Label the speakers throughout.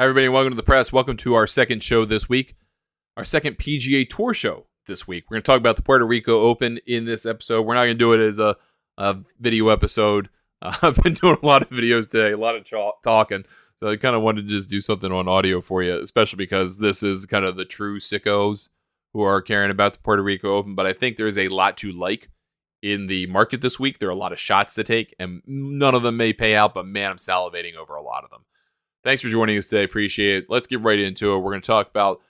Speaker 1: Hi, everybody, and welcome to the press. Welcome to our second show this week, our second PGA Tour show this week. We're going to talk about the Puerto Rico Open in this episode. We're not going to do it as a video episode. I've been doing a lot of videos today, a lot of talking, so I kind of wanted to just do something on audio for you, especially because this is kind of the true sickos who are caring about the Puerto Rico Open, but I think there's a lot to like in the market this week. There are a lot of shots to take, and none of them may pay out, but man, I'm salivating over a lot of them. Thanks for joining us today. Appreciate it. Let's get right into it. We're going to talk about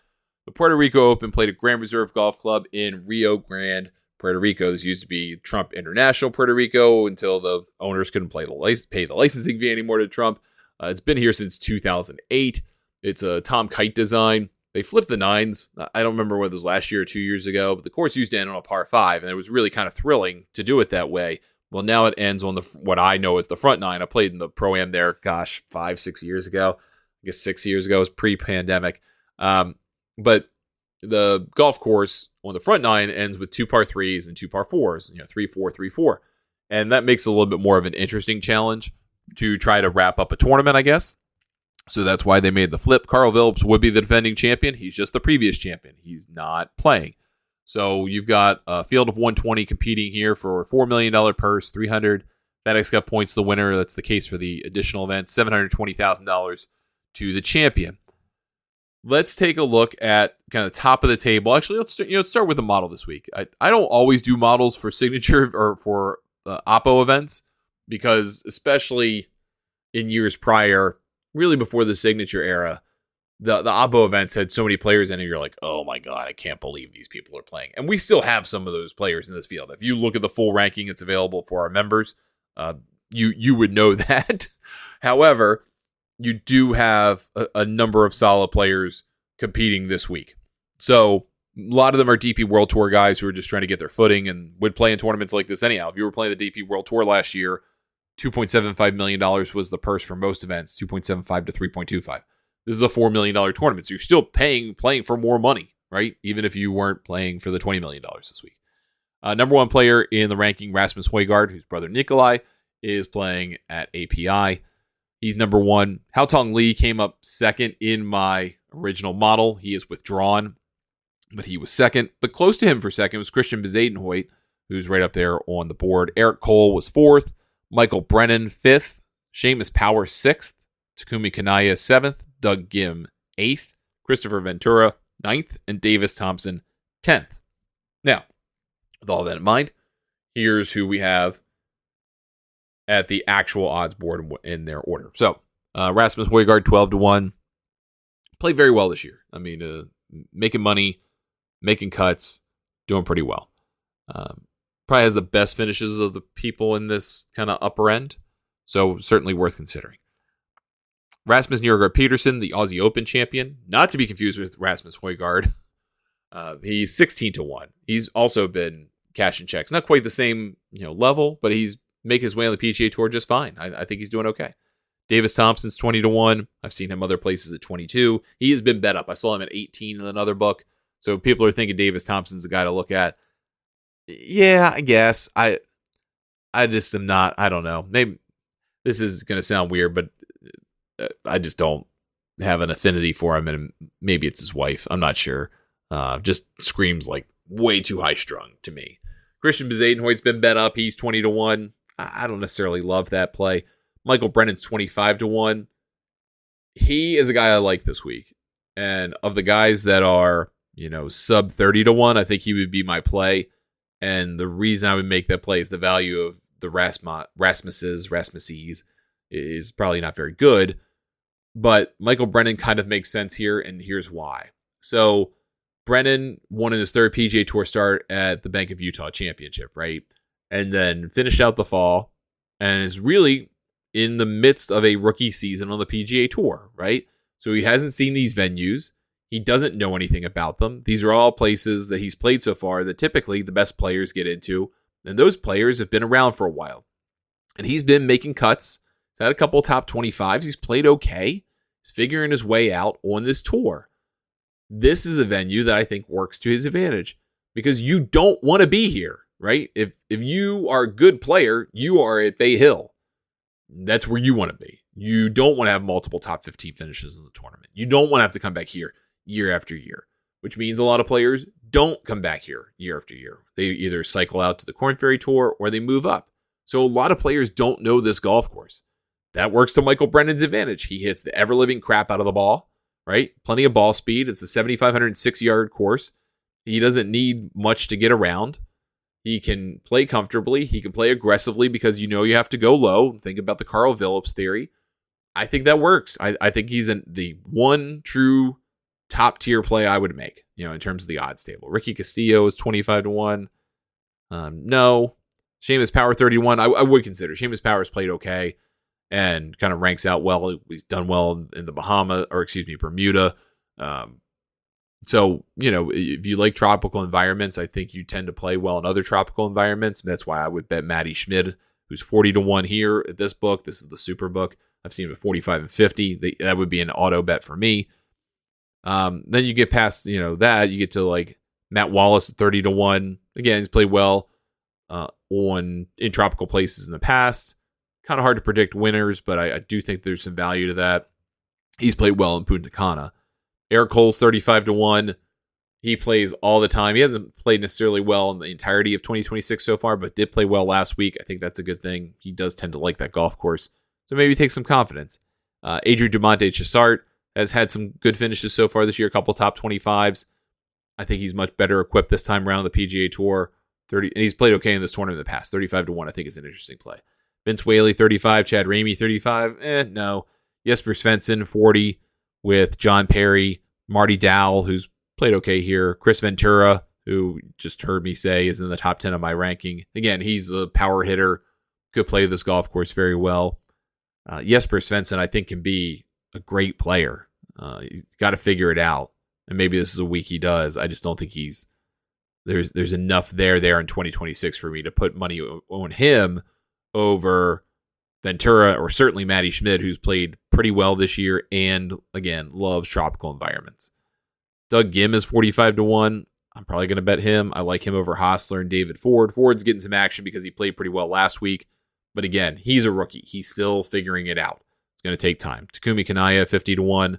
Speaker 1: the Puerto Rico Open played at Grand Reserve Golf Club in Rio Grande, Puerto Rico. This used to be Trump International Puerto Rico until the owners couldn't pay the licensing fee anymore to Trump. It's been here since 2008. It's a Tom Kite design. They flipped the nines. I don't remember whether it was last year or 2 years ago, but the course used to end on a par 5, and it was really kind of thrilling to do it that way. Well, now it ends on what I know as the front nine. I played in the Pro-Am there, 5-6 years ago. I guess 6 years ago. It was pre-pandemic. But the golf course on the front nine ends with 2 par 3s and 2 par 4s, 3-4, 3-4. And that makes it a little bit more of an interesting challenge to try to wrap up a tournament, I guess. So that's why they made the flip. Carl Phillips would be the defending champion. He's just the previous champion. He's not playing. So you've got a field of 120 competing here for a $4 million purse, $300. FedEx Cup points the winner. That's the case for the additional event. $720,000 to the champion. Let's take a look at kind of the top of the table. Actually, let's start with the model this week. I don't always do models for signature or for Oppo events because especially in years prior, really before the signature era, the Oppo events had so many players in it, you're like, oh my God, I can't believe these people are playing. And we still have some of those players in this field. If you look at the full ranking that's available for our members, you would know that. However, you do have a number of solid players competing this week. So a lot of them are DP World Tour guys who are just trying to get their footing and would play in tournaments like this anyhow. If you were playing the DP World Tour last year, $2.75 million was the purse for most events, 2.75 to 3.25. This is a $4 million tournament, so you're still playing for more money, right? Even if you weren't playing for the $20 million this week. Number one player in the ranking, Rasmus Højgaard, whose brother Nikolai is playing at API. He's number one. Haotong Li came up second in my original model. He is withdrawn, but he was second. But close to him for second was Christian Bezuidenhout, who's right up there on the board. Eric Cole was fourth. Michael Brennan, fifth. Seamus Power, sixth. Takumi Kanaya, seventh. Doug Gim, 8th, Christopher Ventura, 9th, and Davis Thompson, 10th. Now, with all that in mind, here's who we have at the actual odds board in their order. So, Rasmus Højgaard, 12-1. Played very well this year. I mean, making money, making cuts, doing pretty well. Probably has the best finishes of the people in this kind of upper end. So, certainly worth considering. Rasmus Nørgaard Peterson, the Aussie Open champion, not to be confused with Rasmus Højgaard. He's 16-1. He's also been cashing checks. Not quite the same level, but he's making his way on the PGA Tour just fine. I think he's doing okay. Davis Thompson's 20-1. I've seen him other places at 22. He has been bet up. I saw him at 18 in another book. So people are thinking Davis Thompson's a guy to look at. Yeah, I guess. I just am not. I don't know. Maybe this is going to sound weird, but I just don't have an affinity for him, and maybe it's his wife. I'm not sure. Just screams like way too high strung to me. Christian Bezuidenhout's been bet up. He's 20-1. I don't necessarily love that play. Michael Brennan's 25-1. He is a guy I like this week. And of the guys that are, sub 30-1, I think he would be my play. And the reason I would make that play is the value of the Rasmuses is probably not very good. But Michael Brennan kind of makes sense here, and here's why. So Brennan won in his third PGA Tour start at the Bank of Utah Championship, right? And then finished out the fall and is really in the midst of a rookie season on the PGA Tour, right? So he hasn't seen these venues. He doesn't know anything about them. These are all places that he's played so far that typically the best players get into, and those players have been around for a while. And he's been making cuts. He's had a couple top 25s. He's played okay. He's figuring his way out on this tour. This is a venue that I think works to his advantage because you don't want to be here, right? If you are a good player, you are at Bay Hill. That's where you want to be. You don't want to have multiple top 15 finishes in the tournament. You don't want to have to come back here year after year, which means a lot of players don't come back here year after year. They either cycle out to the Korn Ferry Tour or they move up. So a lot of players don't know this golf course. That works to Michael Brennan's advantage. He hits the ever-living crap out of the ball, right? Plenty of ball speed. It's a 7,506-yard course. He doesn't need much to get around. He can play comfortably. He can play aggressively because you have to go low. Think about the Carl Phillips theory. I think that works. I think he's the one true top-tier play I would make, in terms of the odds table. Ricky Castillo is 25-1. No. Seamus Power 31. I would consider. Seamus Power has played okay and kind of ranks out well. He's done well in the Bermuda. So, if you like tropical environments, I think you tend to play well in other tropical environments. That's why I would bet Matty Schmid, who's 40-1 here at this book. This is the super book. I've seen him at 45 and 50. That would be an auto bet for me. Then you get past, that. You get to like Matt Wallace at 30-1. Again, he's played well in tropical places in the past. Kind of hard to predict winners, but I do think there's some value to that. He's played well in Punta Cana. Eric Cole's 35-1. He plays all the time. He hasn't played necessarily well in the entirety of 2026 so far, but did play well last week. I think that's a good thing. He does tend to like that golf course. So maybe take some confidence. Adrian Dumonte Chissart has had some good finishes so far this year, a couple top 25s. I think he's much better equipped this time around the PGA Tour. And he's played okay in this tournament in the past. 35-1, I think, is an interesting play. Vince Whaley, 35. Chad Ramey, 35. No. Jesper Svensson, 40. With John Perry, Marty Dowell, who's played okay here. Chris Ventura, who just heard me say is in the top 10 of my ranking. Again, he's a power hitter. Could play this golf course very well. Jesper Svensson, I think, can be a great player. He's got to figure it out. And maybe this is a week he does. I just don't think there's enough there in 2026 for me to put money on him over Ventura or certainly Matty Schmid, who's played pretty well this year and, again, loves tropical environments. Doug Gim is 45-1. I'm probably going to bet him. I like him over Hostler and David Ford. Ford's getting some action because he played pretty well last week. But again, he's a rookie. He's still figuring it out. It's going to take time. Takumi Kanaya, 50-1.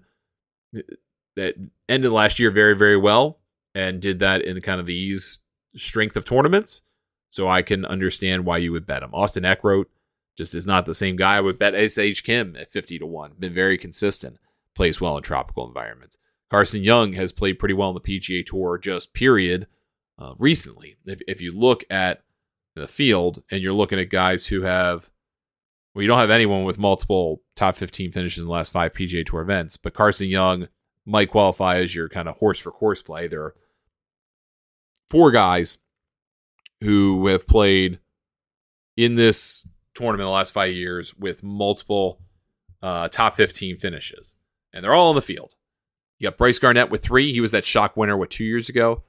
Speaker 1: That ended last year very, very well and did that in kind of the ease strength of tournaments. So I can understand why you would bet him. Austin Eckroat just is not the same guy. I would bet S.H. Kim at 50-1. Been very consistent. Plays well in tropical environments. Carson Young has played pretty well in the PGA Tour, just period, recently. If you look at the field and you're looking at guys who have, you don't have anyone with multiple top 15 finishes in the last 5 PGA Tour events, but Carson Young might qualify as your kind of horse for course play. There are 4 guys who have played in this tournament the last 5 years with multiple top 15 finishes, and they're all in the field. You got Bryce Garnett with 3. He was that shock winner 2 years ago.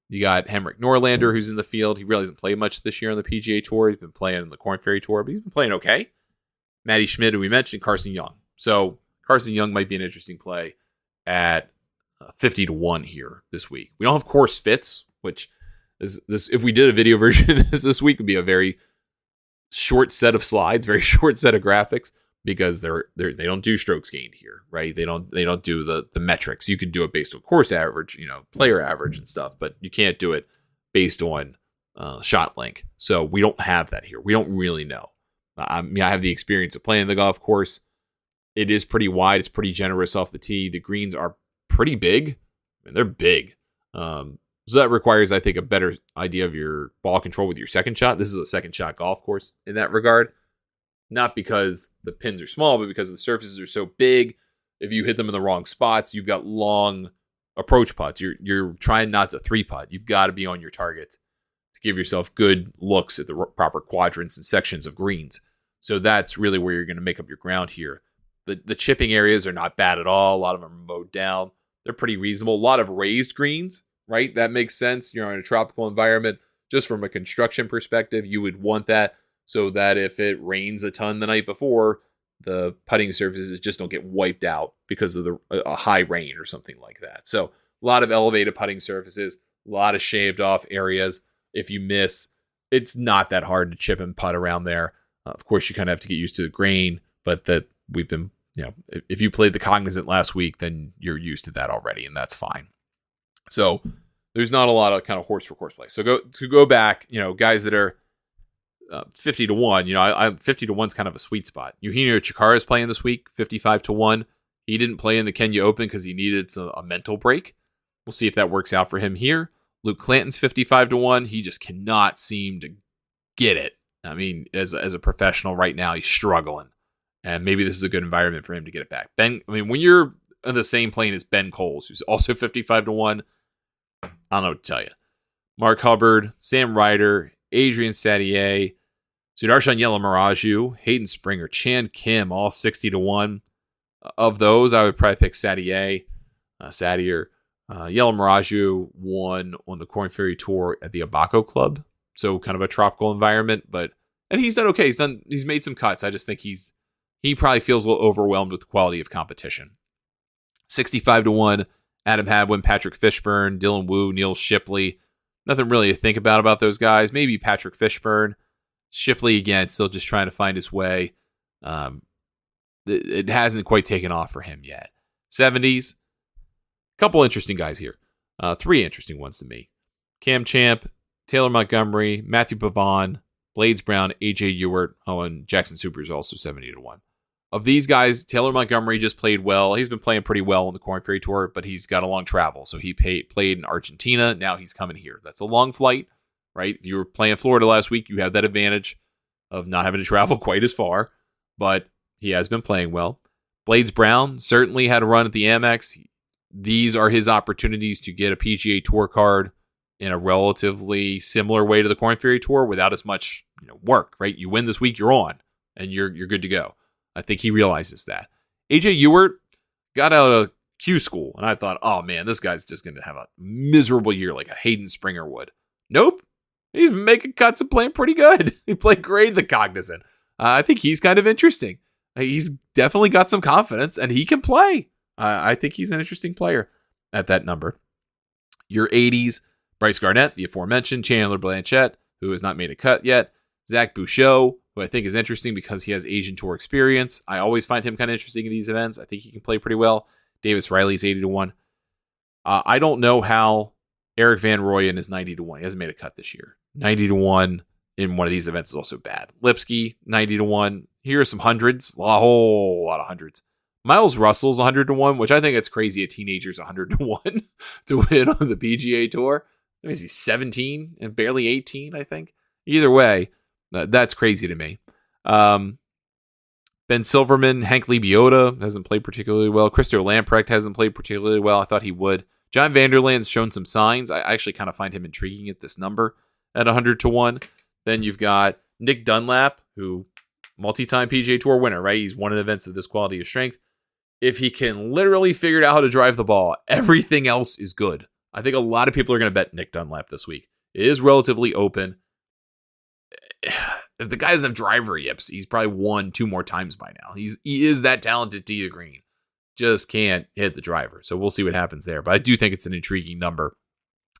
Speaker 1: You got Henrik Norlander, who's in the field. He really hasn't played much this year on the PGA Tour. He's been playing in the Korn Ferry Tour, but he's been playing okay. Matty Schmid, who we mentioned, Carson Young. So Carson Young might be an interesting play at 50-1 here this week. We don't have course fits, which is this. If we did a video version of this week, would be a very short set of slides, very short set of graphics, because they don't do strokes gained here, right? They don't do the metrics. You can do it based on course average, player average and stuff, but you can't do it based on shot length. So we don't have that here. We don't really know. I have the experience of playing the golf course. It is pretty wide. It's pretty generous off the tee. The greens are pretty big. They're big. So that requires, I think, a better idea of your ball control with your second shot. This is a second shot golf course in that regard. Not because the pins are small, but because the surfaces are so big. If you hit them in the wrong spots, you've got long approach putts. You're trying not to 3-putt. You've got to be on your targets to give yourself good looks at the proper quadrants and sections of greens. So that's really where you're going to make up your ground here. The chipping areas are not bad at all. A lot of them are mowed down. They're pretty reasonable. A lot of raised greens, right? That makes sense. You're in a tropical environment. Just from a construction perspective, you would want that so that if it rains a ton the night before, the putting surfaces just don't get wiped out because of a high rain or something like that. So a lot of elevated putting surfaces, a lot of shaved off areas. If you miss, it's not that hard to chip and putt around there. Of course, you kind of have to get used to the grain, but that we've been, if you played the Cognizant last week, then you're used to that already, and that's fine. So there's not a lot of kind of horse for course play. So go back, guys that are 50 to 1, 50 to 1 is kind of a sweet spot. Eugenio Chikara is playing this week, 55 to 1. He didn't play in the Kenya Open because he needed a mental break. We'll see if that works out for him here. Luke Clanton's 55 to 1. He just cannot seem to get it. I mean, as a professional right now, he's struggling. And maybe this is a good environment for him to get it back. When you're on the same plane as Ben Coles, who's also 55 to 1, I don't know what to tell you. Mark Hubbard, Sam Ryder, Adrian Sadier, Sudarshan Yelamaraju, Hayden Springer, Chan Kim, all 60 to 1. Of those, I would probably pick Sadier. Yelamaraju won on the Korn Ferry Tour at the Abaco Club. So kind of a tropical environment, and he's done okay. He's made some cuts. I just think he probably feels a little overwhelmed with the quality of competition. 65 to 1, Adam Hadwin, Patrick Fishburne, Dylan Wu, Neil Shipley. Nothing really to think about those guys. Maybe Patrick Fishburne. Shipley, again, still just trying to find his way. It hasn't quite taken off for him yet. 70s. Couple interesting guys here. 3 interesting ones to me. Cam Champ, Taylor Montgomery, Matthew Pavon, Blades Brown, AJ Ewart, and Jackson Super is also 70 to 1. Of these guys, Taylor Montgomery just played well. He's been playing pretty well on the Korn Ferry Tour, but he's got a long travel. So he played in Argentina. Now he's coming here. That's a long flight, right? If you were playing Florida last week, you have that advantage of not having to travel quite as far, but he has been playing well. Blades Brown certainly had a run at the Amex. These are his opportunities to get a PGA Tour card in a relatively similar way to the Korn Ferry Tour without as much work, right? You win this week, you're on, and you're good to go. I think he realizes that. AJ Ewart got out of Q school, and I thought, oh man, this guy's just going to have a miserable year like a Hayden Springer would. Nope. He's making cuts and playing pretty good. He played great at the Cognizant. I think he's kind of interesting. He's definitely got some confidence, and he can play. I think he's an interesting player at that number. Your 80s, Bryce Garnett, the aforementioned, Chandler Blanchett, who has not made a cut yet, Zach Bouchot, who I think is interesting because he has Asian Tour experience. I always find him kind of interesting in these events. I think he can play pretty well. Davis Riley's 80 to 1. I don't know how Eric Van Rooyen is 90 to 1. He hasn't made a cut this year. 90 to 1 in one of these events is also bad. Lipsky, 90 to 1. Here are some hundreds, a whole lot of hundreds. Miles Russell's 100 to 1, which I think it's crazy a teenager's 100 to 1 to win on the PGA Tour. Let me see, 17 and barely 18, I think. Either way, that's crazy to me. Ben Silverman, Hank Lee Biota hasn't played particularly well. Christo Lamprecht hasn't played particularly well. I thought he would. John Vanderland's shown some signs. I actually kind of find him intriguing at this number at 100 to 1. Then you've got Nick Dunlap, who multi-time PGA Tour winner, right? He's won an events of this quality of strength. If he can literally figure out how to drive the ball, everything else is good. I think a lot of people are going to bet Nick Dunlap this week. It is relatively open. If the guy doesn't have driver yips, he's probably won 2 more times by now. He is that talented to the green. Just can't hit the driver. So we'll see what happens there. But I do think it's an intriguing number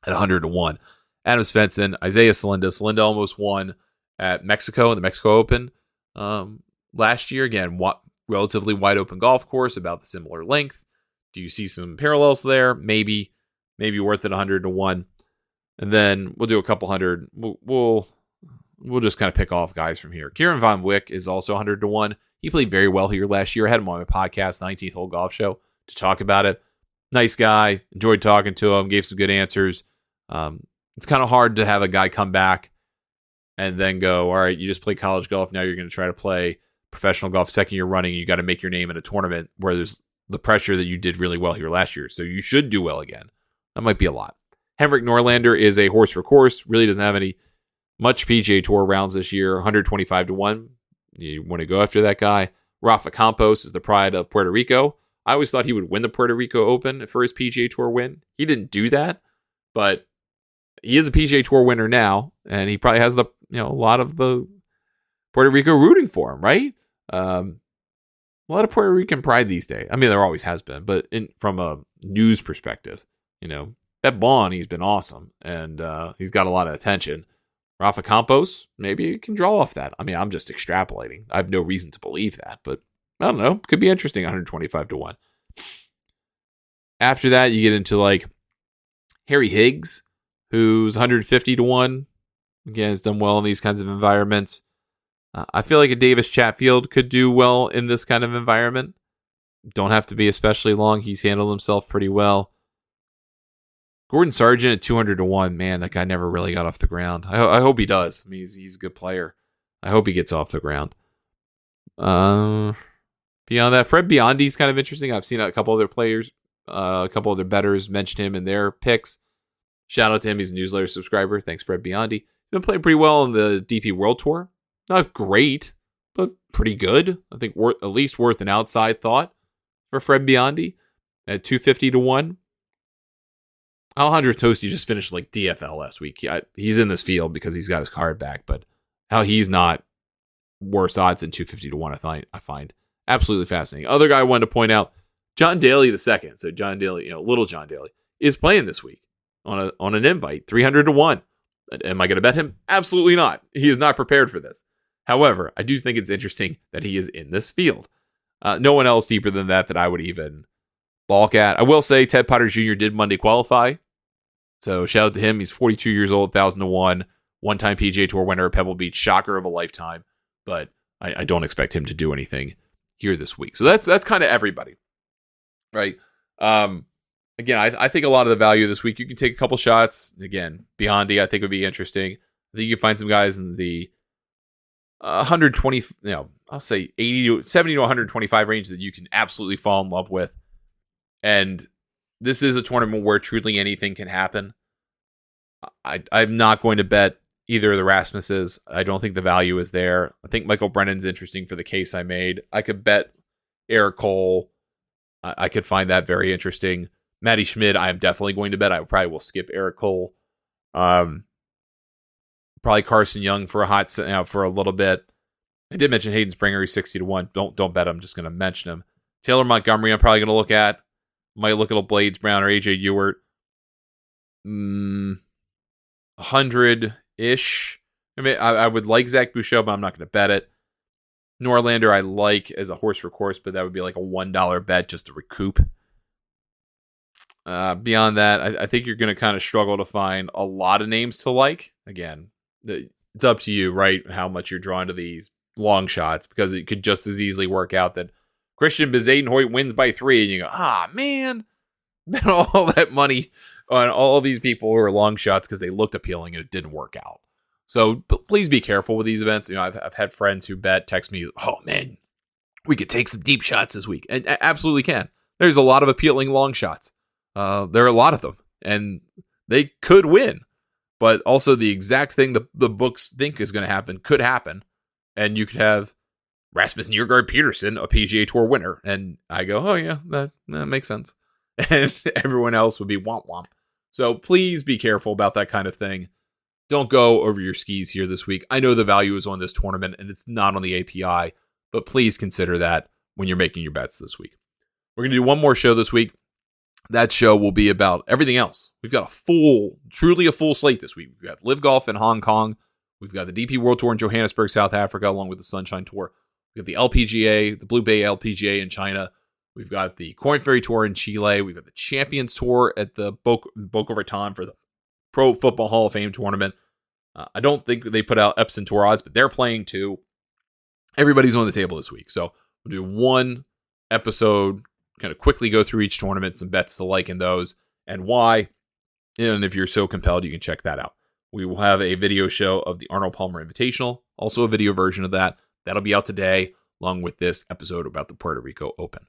Speaker 1: at 100 to 1. Adam Svensson, Isaiah Salinda. Salinda almost won at Mexico in the Mexico Open last year. Again, relatively wide open golf course, about the similar length. Do you see some parallels there? Maybe worth it 100 to 1. And then we'll do a couple hundred. We'll just kind of pick off guys from here. Kieran Von Wick is also 100 to 1. He played very well here last year. I had him on my podcast, 19th Hole Golf Show, to talk about it. Nice guy. Enjoyed talking to him. Gave some good answers. It's kind of hard to have a guy come back and then go, all right, you just played college golf. Now you're going to try to play professional golf second year running. You got to make your name in a tournament where there's the pressure that you did really well here last year. So you should do well again. That might be a lot. Henrik Norlander is a horse for course. Really doesn't have much PGA Tour rounds this year. 125 to 1. You want to go after that guy. Rafa Campos is the pride of Puerto Rico. I always thought he would win the Puerto Rico Open for his PGA Tour win. He didn't do that, but he is a PGA Tour winner now, and he probably has a lot of the Puerto Rico rooting for him, right? A lot of Puerto Rican pride these days. I mean, there always has been, but from a news perspective, Bet Bon, he's been awesome, and he's got a lot of attention. Rafa Campos, maybe you can draw off that. I mean, I'm just extrapolating. I have no reason to believe that, but I don't know. Could be interesting, 125 to 1. After that, you get into like Harry Higgs, who's 150 to 1. Again, has done well in these kinds of environments. I feel like a Davis Chatfield could do well in this kind of environment. Don't have to be especially long. He's handled himself pretty well. Gordon Sargent at 200 to 1. Man, that guy never really got off the ground. I hope he does. I mean, he's a good player. I hope he gets off the ground. Beyond that, Fred Biondi's kind of interesting. I've seen a couple other players, a couple other bettors mention him in their picks. Shout out to him. He's a newsletter subscriber. Thanks, Fred Biondi. He's been playing pretty well in the DP World Tour. Not great, but pretty good. I think at least worth an outside thought for Fred Biondi at 250 to 1. Alejandro Tosti just finished like DFL last week. He's in this field because he's got his card back, but how he's not worse odds than 250 to 1, I find absolutely fascinating. Other guy I wanted to point out, John Daly II. So John Daly, little John Daly, is playing this week on an invite, 300 to 1. Am I going to bet him? Absolutely not. He is not prepared for this. However, I do think it's interesting that he is in this field. No one else deeper than that I would even balk at. I will say Ted Potter Jr. did Monday qualify. So shout out to him. He's 42 years old, 1,000 to 1. One-time PGA Tour winner at Pebble Beach. Shocker of a lifetime. But I don't expect him to do anything here this week. So that's kind of everybody. Right? Again, I think a lot of the value this week, you can take a couple shots. Again, Biondi, I think would be interesting. I think you can find some guys in the 120, I'll say 70 to 125 range that you can absolutely fall in love with. And this is a tournament where truly anything can happen. I'm not going to bet either of the Rasmuses. I don't think the value is there. I think Michael Brennan's interesting for the case I made. I could bet Eric Cole. I could find that very interesting. Matty Schmid, I am definitely going to bet. I probably will skip Eric Cole. Probably Carson Young for for a little bit. I did mention Hayden Springer. He's 60 to 1. Don't bet him. I'm just going to mention him. Taylor Montgomery, I'm probably going to look at. Might look at a Blades Brown or AJ Ewert. 100-ish. I mean, I would like Zach Bouchot, but I'm not going to bet it. Norlander I like as a horse for course, but that would be like a $1 bet just to recoup. Beyond that, I think you're going to kind of struggle to find a lot of names to like. Again, it's up to you, right? How much you're drawn to these long shots, because it could just as easily work out that Christian Bezadenhout wins by 3, and you go, man, bet all that money on all these people who are long shots because they looked appealing and it didn't work out. So please be careful with these events. I've had friends who text me, oh man, we could take some deep shots this week. And absolutely can. There's a lot of appealing long shots. There are a lot of them, and they could win. But also the exact thing the books think is going to happen could happen. And you could have Rasmus Njergaard Peterson, a PGA Tour winner. And I go, oh yeah, that makes sense. And everyone else would be womp womp. So please be careful about that kind of thing. Don't go over your skis here this week. I know the value is on this tournament and it's not on the API, but please consider that when you're making your bets this week. We're going to do one more show this week. That show will be about everything else. We've got truly a full slate this week. We've got Live Golf in Hong Kong. We've got the DP World Tour in Johannesburg, South Africa, along with the Sunshine Tour. We've got the LPGA, the Blue Bay LPGA in China. We've got the Korn Ferry Tour in Chile. We've got the Champions Tour at the Boca Raton for the Pro Football Hall of Fame tournament. I don't think they put out Epson Tour odds, but they're playing too. Everybody's on the table this week. So we'll do one episode, kind of quickly go through each tournament, some bets to like in those and why. And if you're so compelled, you can check that out. We will have a video show of the Arnold Palmer Invitational, also a video version of that. That'll be out today, along with this episode about the Puerto Rico Open.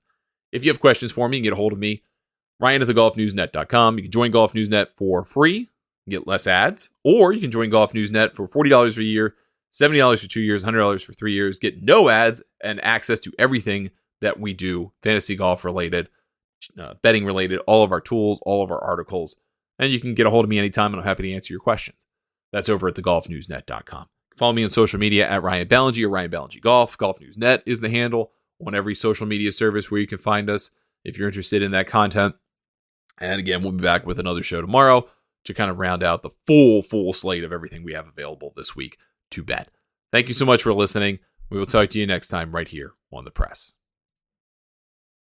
Speaker 1: If you have questions for me, you can get a hold of me, Ryan at thegolfnewsnet.com. You can join Golf Newsnet for free, get less ads, or you can join Golf Newsnet for $40 for a year, $70 for 2 years, $100 for 3 years, get no ads and access to everything that we do, fantasy golf related, betting related, all of our tools, all of our articles, and you can get a hold of me anytime and I'm happy to answer your questions. That's over at thegolfnewsnet.com. Follow me on social media at Ryan Ballingy or Ryan Ballingy Golf. Golf News Net is the handle on every social media service where you can find us if you're interested in that content. And again, we'll be back with another show tomorrow. to kind of round out the full slate of everything we have available this week to bet. Thank you so much for listening. We will talk to you next time right here on The Press.